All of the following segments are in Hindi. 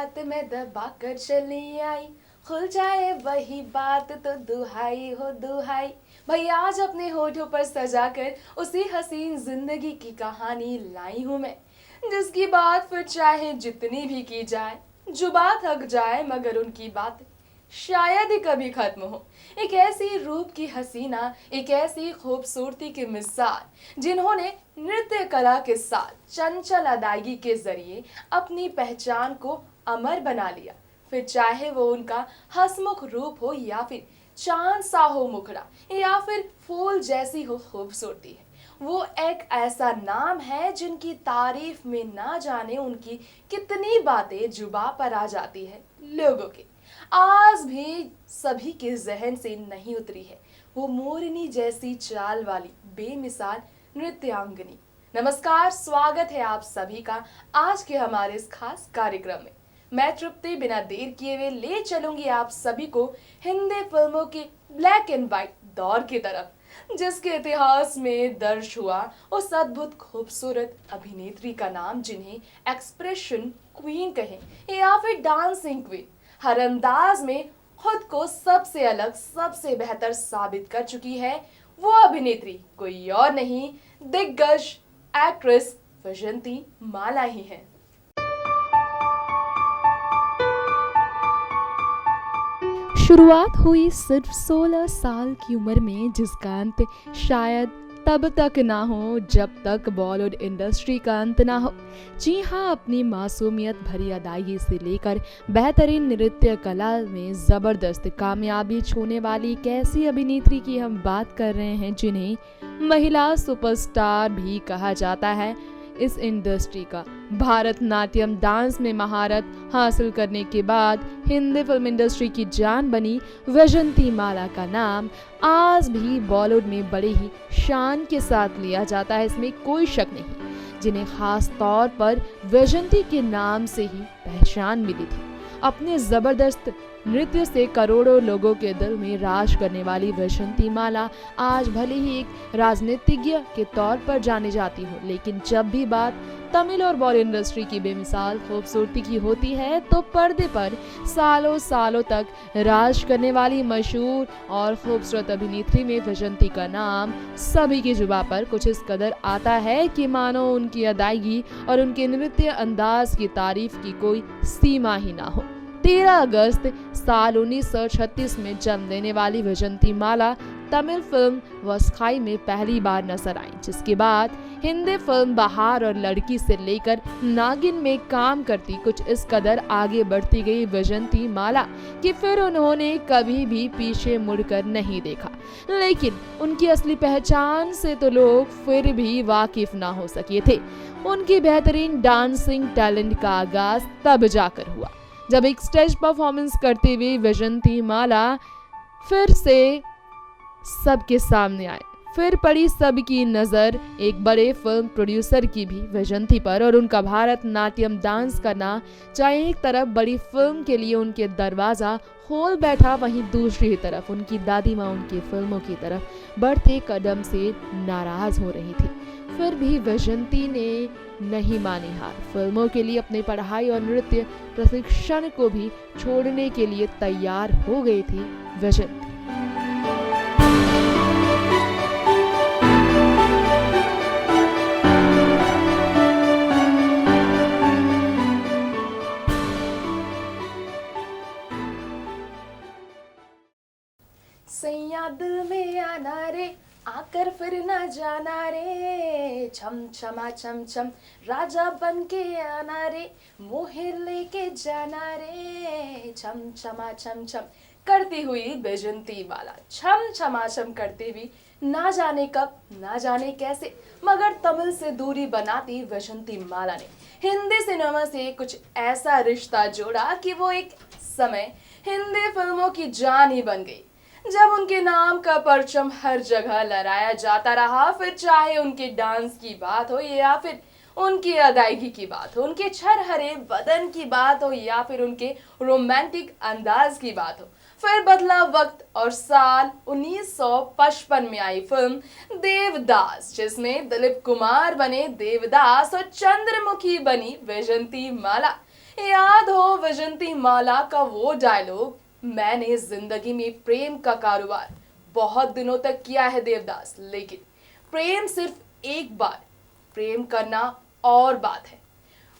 बात मैं दबा कर चली आई, खुल जाए वही बात तो दुहाई हो दुहाई। भाई आज अपने होठों पर सजा कर उसी हसीन जिंदगी की कहानी लाई हूँ मैं, जिसकी बात फिर चाहे जितनी भी की जाए, जुबान थक जाए मगर उनकी बात शायद ही कभी खत्म हो। एक ऐसी रूप की हसीना, एक ऐसी खूबसूरती की मिसाल, जिन्होंने नृत्य कला के साथ चंचल अदायगी के जरिए अपनी पहचान को अमर बना लिया। फिर चाहे वो उनका हंसमुख रूप हो या फिर चांद सा हो मुखड़ा या फिर फूल जैसी हो खूबसूरती है, वो एक ऐसा नाम है जिनकी तारीफ में ना जाने उनकी कितनी बातें जुबा पर आ जाती है लोगों के। आज भी सभी के जहन से नहीं उतरी है वो मोरनी जैसी चाल वाली बेमिसाल नृत्यांगनी। नमस्कार, स्वागत है आप सभी का आज के हमारे इस खास कार्यक्रम में। मैं तृप्ति बिना देर किए हुए ले चलूंगी आप सभी को हिंदी फिल्मों के ब्लैक एंड व्हाइट दौर की तरफ, जिसके इतिहास में दर्ज हुआ उस अद्भुत खूबसूरत अभिनेत्री का नाम जिन्हें एक्सप्रेशन क्वीन कहें या फिर डांसिंग क्वीन। हर अंदाज में खुद को सबसे अलग, सबसे बेहतर साबित कर चुकी है वो अभिनेत्री कोई और नहीं, दिग्गज एक्ट्रेस वैजंती माला ही है। शुरुआत हुई सिर्फ 16 साल की उम्र में, जिसका अंत शायद तब तक ना हो जब तक बॉलीवुड इंडस्ट्री का अंत ना हो। जी हाँ, अपनी मासूमियत भरी अदायगी से लेकर बेहतरीन नृत्य कला में जबरदस्त कामयाबी छूने वाली एक ऐसी अभिनेत्री की हम बात कर रहे हैं जिन्हें महिला सुपरस्टार भी कहा जाता है। इस इंडस्ट्री का भारतनाट्यम डांस में महारत हासिल करने के बाद हिंदी फिल्म इंडस्ट्री की जान बनी वैजंती माला का नाम आज भी बॉलीवुड में बड़े ही शान के साथ लिया जाता है, इसमें कोई शक नहीं। जिन्हें खास तौर पर वैजंती के नाम से ही पहचान मिली थी। अपने जबरदस्त नृत्य से करोड़ों लोगों के दिल में राज करने वाली वैजंती माला आज भले ही एक राजनीतिज्ञ के तौर पर जाने जाती हो, लेकिन जब भी बात तमिल और बॉलीवुड इंडस्ट्री की बेमिसाल खूबसूरती की होती है तो पर्दे पर सालों सालों तक राज करने वाली मशहूर और खूबसूरत अभिनेत्री में वैजंती का नाम सभी की जुबान पर कुछ इस कदर आता है कि मानो उनकी अदायगी और उनके नृत्य अंदाज की तारीफ की कोई सीमा ही ना हो। 13 अगस्त साल 1936 में जन्म लेने वाली वैजंती माला तमिल फिल्म वसखाई में पहली बार नजर आई, जिसके बाद हिंदी फिल्म बहार और लड़की से लेकर नागिन में काम करती कुछ इस कदर आगे बढ़ती गई वैजंती माला कि फिर उन्होंने कभी भी पीछे मुड़कर नहीं देखा। लेकिन उनकी असली पहचान से तो लोग फिर भी वाकिफ ना हो सके थे। उनकी बेहतरीन डांसिंग टैलेंट का आगाज तब जाकर हुआ जब एक स्टेज परफॉर्मेंस करते हुए वैजंती माला फिर से सबके सामने आए। फिर पड़ी सबकी नज़र एक बड़े फिल्म प्रोड्यूसर की भी वैजंती पर, और उनका भारतनाट्यम डांस करना चाहे एक तरफ बड़ी फिल्म के लिए उनके दरवाज़ा खोल बैठा, वहीं दूसरी तरफ उनकी दादी माँ उनकी फिल्मों की तरफ बढ़ते कदम से नाराज हो रही थी। फिर भी वैजंती ने नहीं मानी हार। फिल्मों के लिए अपनी पढ़ाई और नृत्य प्रशिक्षण को भी छोड़ने के लिए तैयार हो गई थी वैजंती। सैया दिल में आना रे, आकर फिर न जाना रे, छम छमा छम छम राजा बन के आना रे, मोहे लेके जाना रे, छम छमा छम छम करती हुई वैजंती माला छम छमा छम करती हुई ना जाने कब, ना जाने कैसे, मगर तमिल से दूरी बनाती वैजंती माला ने हिंदी सिनेमा से कुछ ऐसा रिश्ता जोड़ा कि वो एक समय हिंदी फिल्मों की जान ही बन गई। जब उनके नाम का परचम हर जगह लहराया जाता रहा, फिर चाहे उनके डांस की बात हो या फिर उनकी अदायगी की बात हो, उनके छरहरे बदन की बात हो या फिर उनके रोमांटिक अंदाज की बात हो। फिर बदला वक्त और साल 1955 में आई फिल्म देवदास, जिसमें दिलीप कुमार बने देवदास और चंद्रमुखी बनी वैजंती माला। याद हो वैजंती माला का वो डायलॉग, मैंने जिंदगी में प्रेम का कारोबार बहुत दिनों तक किया है देवदास, लेकिन प्रेम सिर्फ एक बार, प्रेम करना और बात है।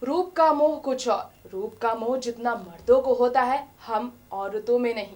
रूप का मोह कुछ और, रूप का मोह जितना मर्दों को होता है, हम औरतों में नहीं।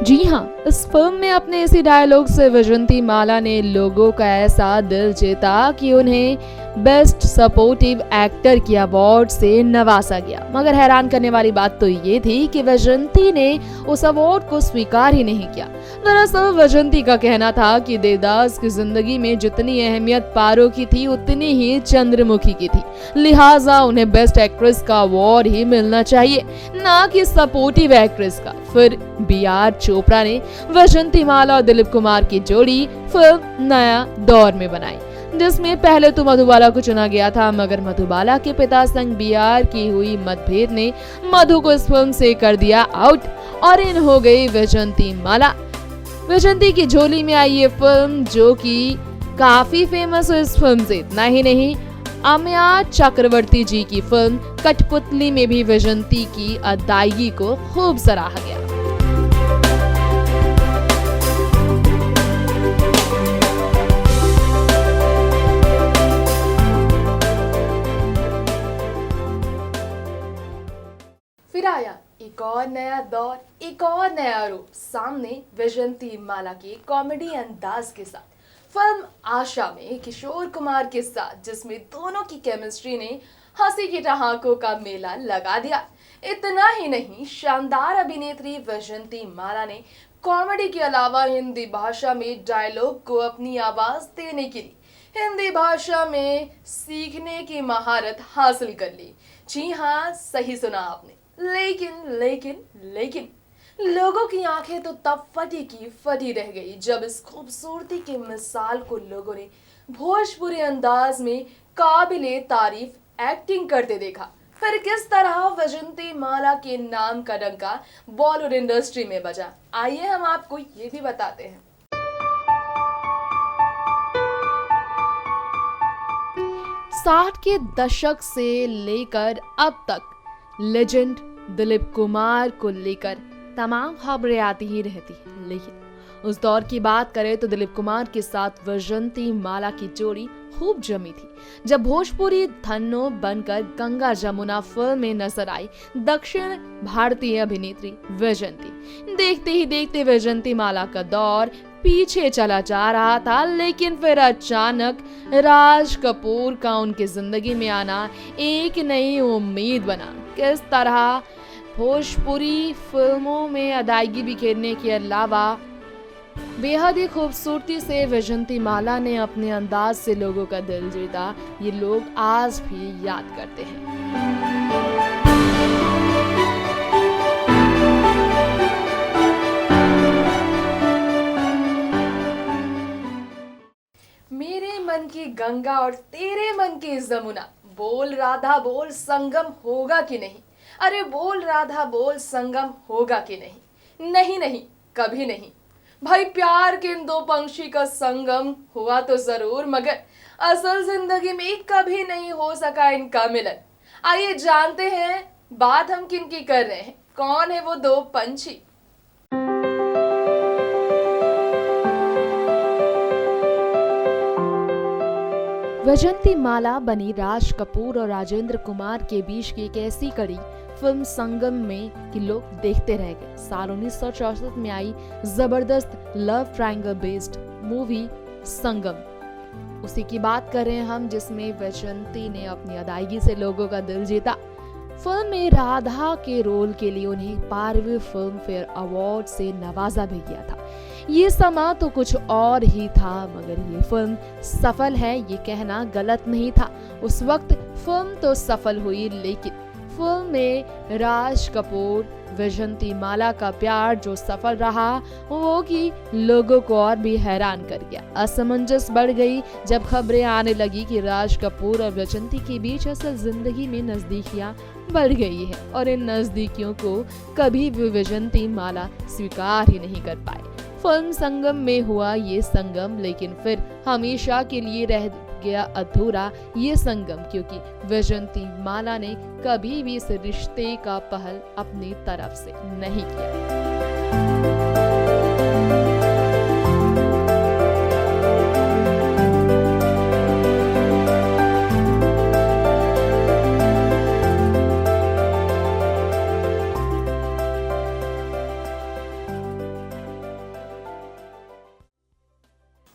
जी हाँ, इस फिल्म में अपने इसी डायलॉग से वैजंती माला ने लोगों का ऐसा दिल जीता कि उन्हें बेस्ट सपोर्टिव एक्टर की अवार्ड से नवाजा गया। मगर हैरान करने वाली बात तो ये थी कि वैजंती ने उस अवार्ड को स्वीकार ही नहीं किया। दरअसल वैजंती का कहना था कि देवदास की जिंदगी में जितनी अहमियत पारो की थी, उतनी ही चंद्रमुखी की थी, लिहाजा उन्हें बेस्ट एक्ट्रेस का अवार्ड ही मिलना चाहिए, ना कि सपोर्टिव एक्ट्रेस का। फिर BR चोपड़ा ने वैजंती माला और दिलीप कुमार की जोड़ी फिल्म नया दौर में बनाई, जिसमें पहले तो मधुबाला को चुना गया था, मगर मधुबाला के पिता संग BR की हुई मतभेद ने मधु को इस फिल्म से कर दिया आउट और इन हो गई वैजंती माला। वैजंती की झोली में आई ये फिल्म, जो कि काफी फेमस हुई इस फिल्म से। इतना ही नहीं, अमिया चक्रवर्ती जी की फिल्म कठपुतली में भी वैजंती की अदायगी को खूब सराहा गया। फिर आया एक और नया दौर, एक और नया रूप सामने वैजंती माला के कॉमेडी अंदाज के साथ। फिल्म आशा में किशोर कुमार के साथ, जिसमें दोनों की केमिस्ट्री ने हंसी की ठहाकों का मेला लगा दिया। इतना ही नहीं, शानदार अभिनेत्री वैजंती माला ने कॉमेडी के अलावा हिंदी भाषा में डायलॉग को अपनी आवाज देने के लिए हिंदी भाषा में सीखने की महारत हासिल कर ली। जी हाँ, सही सुना आपने। लेकिन लोगों की आंखें तो तब फटी की फटी रह गई जब इस खूबसूरती की मिसाल को लोगों ने भोजपुरी अंदाज में काबिले तारीफ एक्टिंग करते देखा। फिर किस तरह वैजंती माला के नाम का डंका बॉलीवुड इंडस्ट्री में बजा, आइए हम आपको ये भी बताते हैं। 60 के दशक से लेकर अब तक लेजेंड दिलीप कुमार को लेकर तमाम खबरें आती ही रहती है, लेकिन उस दौर की बात करें तो दिलीप कुमार के साथ वैजंती माला की जोड़ी खूब जमी थी। जब भोजपुरी धन्नो बनकर गंगा जमुना फिल्म में नजर आई दक्षिण भारतीय अभिनेत्री वैजंती, देखते ही देखते वैजंती माला का दौर पीछे चला जा रहा था। लेकिन फिर अचानक राज कपूर का उनकी जिंदगी में आना एक नई उम्मीद बना। किस तरह भोजपुरी फिल्मों में अदायगी बिखेरने के अलावा बेहद ही खूबसूरती से वैजंती माला ने अपने अंदाज से लोगों का दिल जीता, ये लोग आज भी याद करते हैं। मेरे मन की गंगा और तेरे मन की जमुना, बोल राधा बोल संगम होगा कि नहीं, अरे बोल राधा बोल संगम होगा कि नहीं, नहीं नहीं कभी नहीं भाई। प्यार के इन दो पंछी का संगम हुआ तो जरूर, मगर असल जिंदगी में कभी नहीं हो सका इनका मिलन। आइए जानते हैं बात हम किन की कर रहे हैं, कौन है वो दो पंछी। वैजंती माला बनी राज कपूर और राजेंद्र कुमार के बीच की एक ऐसी कड़ी फिल्म संगम में कि लोग देखते रह गए। साल 1964 में आई जबरदस्त लव ट्रायंगल बेस्ड मूवी संगम, उसी की बात कर रहे हैं हम, जिसमें वैजंती ने अपनी अदायगी से लोगों का दिल जीता। फिल्म में राधा के रोल के लिए उन्हें 12वें फिल्म फेयर अवार्ड से नवाजा भी गया था। ये समा तो कुछ और ही था, मगर ये फिल्म सफल है ये कहना गलत नहीं था। उस वक्त फिल्म तो सफल हुई, लेकिन फिल्म में राज कपूर वैजंती माला का प्यार जो सफल रहा वो कि लोगों को और भी हैरान कर गया। असमंजस बढ़ गई जब खबरें आने लगी कि राज कपूर और वैजंती के बीच असल जिंदगी में नजदीकियां बढ़ गई है और इन नजदीकियों को कभी भी वैजंती माला स्वीकार ही नहीं कर पाए। फिल्म संगम में हुआ ये संगम, लेकिन फिर हमेशा के लिए रह गया अधूरा ये संगम, क्योंकि वैजयंती माला ने कभी भी इस रिश्ते का पहल अपनी तरफ से नहीं किया।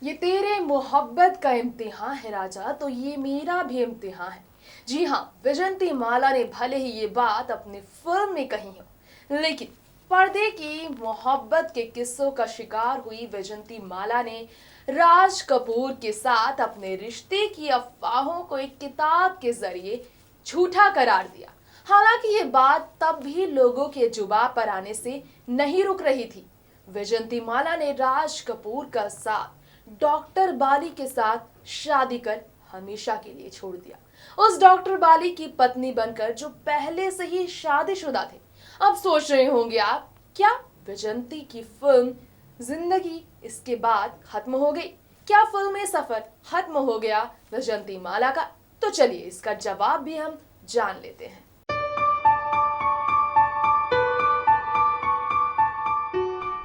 ये तेरे मोहब्बत का इम्तिहान है राजा, तो ये मेरा भी इम्तिहान है। जी हाँ, वैजयंती माला ने भले ही ये बात अपनी फिल्म में कही हो, लेकिन पर्दे की मोहब्बत के किस्सों का शिकार हुई वैजयंती माला ने राज कपूर के साथ अपने रिश्ते की अफवाहों को एक किताब के जरिए झूठा करार दिया। हालांकि ये बात तब भी लोगों के जुबान पर आने से नहीं रुक रही थी। वैजयंती माला ने राज कपूर का साथ डॉक्टर बाली के साथ शादी कर हमेशा के लिए छोड़ दिया। उस डॉक्टर बाली की पत्नी बनकर, जो पहले से ही शादीशुदा थे। अब सोच रहे होंगे आप, क्या वैजयंती की फिल्म जिंदगी इसके बाद खत्म हो गई? क्या फिल्म में सफर खत्म हो गया वैजयंती माला का? तो चलिए इसका जवाब भी हम जान लेते हैं।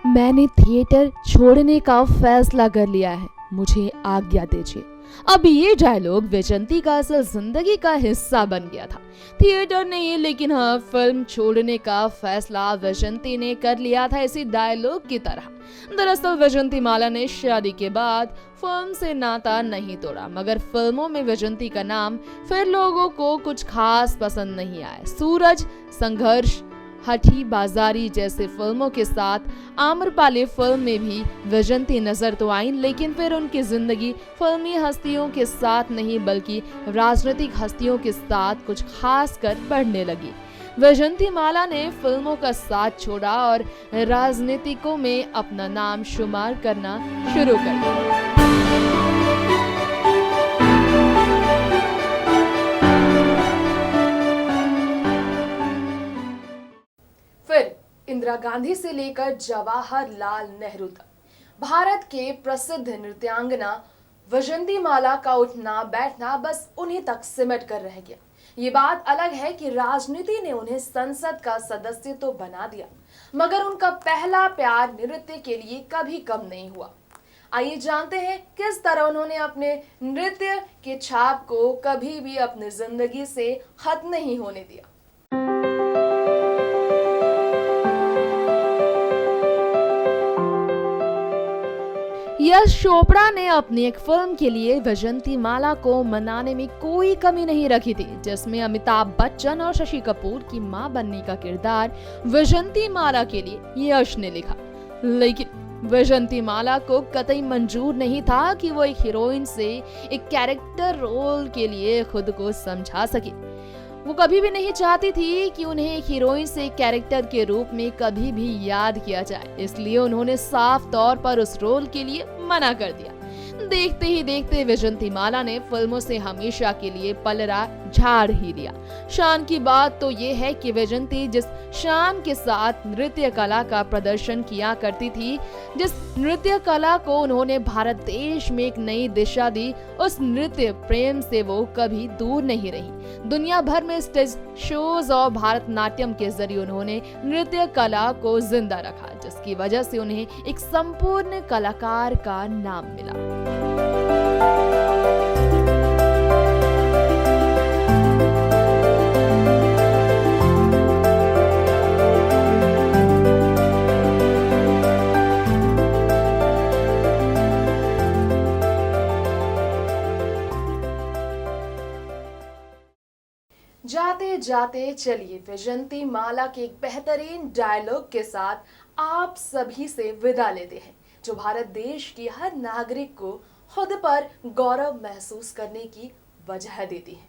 मैंने थिएटर छोड़ने का फैसला कर लिया है, मुझे आज्ञा दीजिए। अब ये डायलॉग वैजयंती का असल जिंदगी का हिस्सा बन गया था। थिएटर नहीं, लेकिन हाँ, फिल्म छोड़ने का फैसला वैजयंती ने कर लिया था, इसी डायलॉग की तरह। दरअसल वैजयंती माला ने शादी के बाद फिल्म से नाता नहीं तोड़ा, मगर फिल्मों में वैजयंती का नाम फिर लोगों को कुछ खास पसंद नहीं आया। सूरज, संघर्ष, हठी बाजारी जैसे फिल्मों के साथ आम्रपाली फिल्म में भी वैजयंती नजर तो आई, लेकिन फिर उनकी जिंदगी फिल्मी हस्तियों के साथ नहीं बल्कि राजनीतिक हस्तियों के साथ कुछ खास कर बढ़ने लगी। वैजयंती माला ने फिल्मों का साथ छोड़ा और राजनीतिकों में अपना नाम शुमार करना शुरू कर दिया। इंदिरा गांधी से लेकर जवाहरलाल नेहरू तक भारत के प्रसिद्ध नृत्यांगना वैजयंती माला का उठना बैठना बस उन्हीं तक सिमट कर रह गया। ये बात अलग है कि राजनीति ने उन्हें संसद का सदस्य तो बना दिया, मगर उनका पहला प्यार नृत्य के लिए कभी कम नहीं हुआ। आइए जानते हैं किस तरह उन्होंने अपने नृत्य के छाप को कभी भी अपनी जिंदगी से खत्म नहीं होने दिया। यश चोपड़ा ने अपनी एक फिल्म के लिए वैजयंती माला को मनाने में कोई कमी नहीं रखी थी, जिसमें अमिताभ बच्चन और शशि कपूर की मां बनने का किरदार वैजयंती माला के लिए यश ने लिखा। लेकिन वैजयंती माला को कतई मंजूर नहीं था कि वो एक हीरोइन से एक कैरेक्टर रोल के लिए खुद को समझा सके। वो कभी भी नहीं चाहती थी कि उन्हें एक हीरोइन से कैरेक्टर के रूप में कभी भी याद किया जाए, इसलिए उन्होंने साफ तौर पर उस रोल के लिए मना कर दिया। देखते ही देखते वैजयंती माला ने फिल्मों से हमेशा के लिए पलड़ा झाड़ ही लिया। शान की बात तो ये है कि वैजयंती जिस शान के साथ नृत्य कला का प्रदर्शन किया करती थी, जिस नृत्य कला को उन्होंने भारत देश में एक नई दिशा दी, उस नृत्य प्रेम से वो कभी दूर नहीं रही। दुनिया भर में स्टेज शोज और भारतनाट्यम के जरिए उन्होंने नृत्य कला को जिंदा रखा, जिसकी वजह से उन्हें एक संपूर्ण कलाकार का नाम मिला। जाते जाते चलिए वैजयंती माला के एक बेहतरीन डायलॉग के साथ आप सभी से विदा लेते हैं, जो भारत देश की हर नागरिक को खुद पर गौरव महसूस करने की वजह देती है।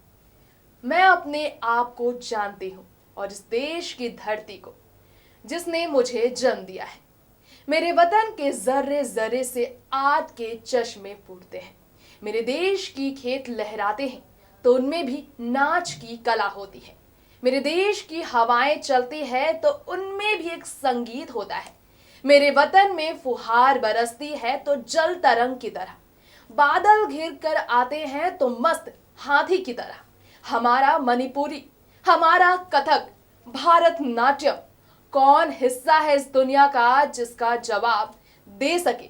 मैं अपने आप को जानती हूँ और इस देश की धरती को जिसने मुझे जन्म दिया है। मेरे वतन के जर्रे जर्रे से आग के चश्मे फूटते हैं। मेरे देश की खेत लहराते हैं तो उनमें भी नाच की कला होती है। मेरे देश की हवाएं चलती है तो उनमें भी एक संगीत होता है। मेरे वतन में फुहार बरसती है तो जल तरंग की तरह, बादल घिर कर आते हैं तो मस्त हाथी की तरह। हमारा मणिपुरी, हमारा कथक, भारतनाट्यम, कौन हिस्सा है इस दुनिया का जिसका जवाब दे सके?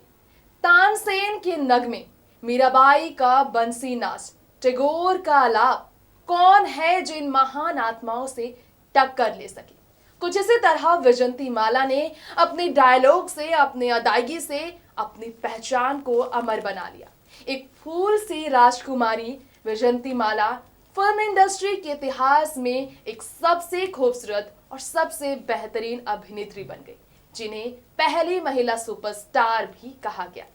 तानसेन के नगमे, मीराबाई का बंसी नाच, टैगोर का आलाप, कौन है जो इन महान आत्माओं से टक्कर ले सके? कुछ इसी तरह विजंती माला ने अपने डायलॉग से, अपनी अदायगी से अपनी पहचान को अमर बना लिया। एक फूल सी राजकुमारी विजंती माला फिल्म इंडस्ट्री के इतिहास में एक सबसे खूबसूरत और सबसे बेहतरीन अभिनेत्री बन गई, जिन्हें पहली महिला सुपरस्टार भी कहा गया।